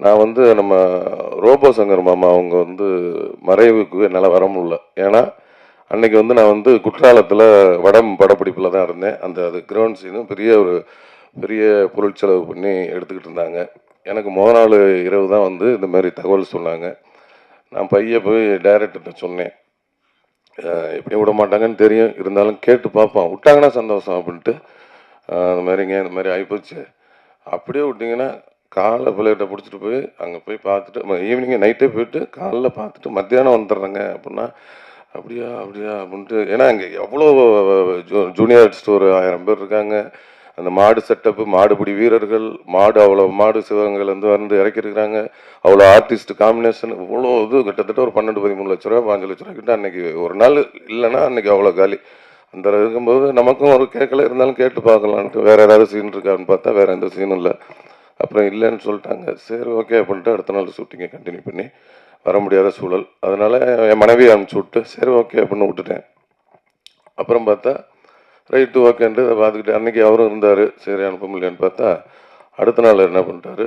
நான் வந்து நம்ம ரோபோ சங்கர் மாமா அவங்க வந்து மறைவுக்கு என்னால் வர முடியல. ஏன்னா அன்னைக்கு வந்து நான் வந்து குற்றாலத்தில் வடம் படப்பிடிப்பில் தான் இருந்தேன். அது கிரவுண்ட் சீனும் பெரிய பொருட்செலவு பண்ணி எடுத்துக்கிட்டு இருந்தாங்க. எனக்கு நாள் இரவு தான் வந்து இந்த மாதிரி தகவல் சொன்னாங்க. நான் போய் டைரக்டர்கிட்ட சொன்னேன். எப்படியும் விட மாட்டாங்கன்னு தெரியும், இருந்தாலும் கேட்டு பார்ப்போம், விட்டாங்கன்னா சந்தோஷம் அப்படின்ட்டு. அந்த மாதிரிங்க, இந்த மாதிரி ஆகிப்போச்சு. அப்படியே விட்டிங்கன்னா காலைல பிள்ளைகிட்ட பிடிச்சிட்டு போய் அங்கே போய் பார்த்துட்டு ஈவினிங்கே நைட்டே போயிட்டு காலைல பார்த்துட்டு மத்தியானம் வந்துடுறேங்க அப்படின்னா, அப்படியா அப்படியா அப்படின்ட்டு. ஏன்னா அங்கே எவ்வளோ ஜூனியர் ஆர்டிஸ்ட் ஒரு 1000 பேர் இருக்காங்க. அந்த மாடு செட்டப்பு, மாடுபிடி வீரர்கள், அவ்வளோ மாடு சிவகங்கையிலேருந்து வந்து இறக்கிருக்கிறாங்க. அவ்வளோ ஆர்டிஸ்ட் காம்பினேஷன், இவ்வளோ இது கிட்டத்தட்ட ஒரு 12-13 லட்ச ரூபா 5 லட்ச ரூபா கிட்ட அன்னைக்கு ஒரு நாள் இல்லைன்னா அன்னைக்கு அவ்வளோ காலி. அந்த இருக்கும்போது நமக்கும் ஒரு கேட்கல, இருந்தாலும் கேட்டு பார்க்கலான்ட்டு வேற ஏதாவது சீன் இருக்கான்னு பார்த்தா வேற எந்த சீனும் இல்லை. அப்புறம் இல்லைன்னு சொல்லிட்டாங்க. சரி ஓகே அப்படின்ட்டு அடுத்த நாள் ஷூட்டிங்கை கண்டினியூ பண்ணி வர முடியாத சூழல். அதனால என் மனைவியை அனுப்பிச்சி விட்டு சரி ஓகே அப்படின்னு விட்டுட்டேன். அப்புறம் பார்த்தா ரைட்டு ஓகேன்ட்டு அதை பார்த்துக்கிட்டு அன்றைக்கி அவரும் இருந்தார். சரி அனுப்ப முடியலன்னு பார்த்தா அடுத்த நாள் என்ன பண்ணிட்டாரு,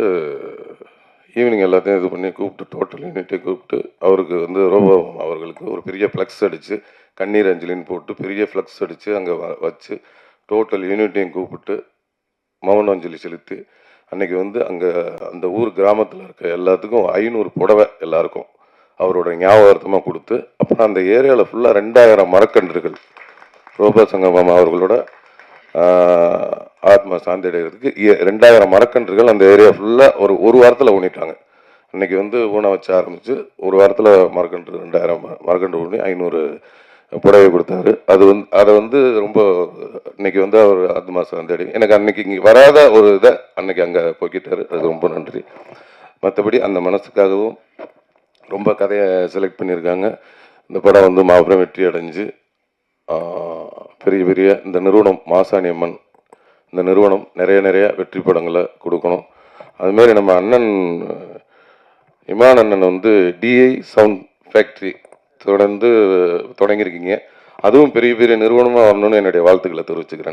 ஈவினிங் எல்லாத்தையும் இது பண்ணி கூப்பிட்டு டோட்டல் யூனிட்டை கூப்பிட்டு அவருக்கு வந்து ரோபோ அவர்களுக்கு ஒரு பெரிய ஃப்ளக்ஸ் அடித்து கண்ணீர் அஞ்சலின்னு போட்டு பெரிய ஃப்ளக்ஸ் அடித்து அங்கே வச்சு டோட்டல் யூனிட்டையும் கூப்பிட்டு மௌன அஞ்சலி செலுத்தி அன்னைக்கு வந்து அங்கே அந்த ஊர் கிராமத்தில் இருக்க எல்லாத்துக்கும் 500 புடவை எல்லாருக்கும் அவரோட ஞாபகார்த்தமாக கொடுத்து, அப்புறம் அந்த ஏரியாவில் ஃபுல்லாக 2000 மரக்கன்றுகள் ரோபோ சங்கர் மாமா அவர்களோட ஆத்மா சாந்தி அடைகிறதுக்கு 2000 மரக்கன்றுகள் அந்த ஏரியா ஃபுல்லாக ஒரு வாரத்தில் ஊனிட்டாங்க. அன்னைக்கு வந்து ஊனை வச்சு ஆரம்பித்து ஒரு வாரத்தில் மரக்கன்று 2000 மரக்கன்று ஊனி 500 புடவை கொடுத்தாரு. அதை வந்து ரொம்ப இன்னைக்கு வந்து அவர் ஆத்மா சாந்தி அடை எனக்கு அன்னைக்கு இங்கே வராத ஒரு இதை அன்னைக்கு அங்கே போக்கிட்டாரு. அது ரொம்ப நன்றி. மற்றபடி அந்த மனசுக்காகவும் ரொம்ப கதையை செலக்ட் பண்ணியிருக்காங்க. இந்த படம் வந்து மாபெரும் வெற்றி அடைஞ்சு பெரிய இந்த நிறுவனம் மாசாணி அம்மன் இந்த நிறுவனம் நிறைய வெற்றி படங்களை கொடுக்கணும். அதுமாரி நம்ம அண்ணன் இமான் அண்ணன் வந்து டிஐ சவுண்ட் ஃபேக்ட்ரி தொடர்ந்து தொடங்கியிருக்கீங்க. அதுவும் பெரிய நிறுவனமாக வரணும்னு என்னுடைய வாழ்த்துக்களை தெரிவிச்சுக்கிறேன்.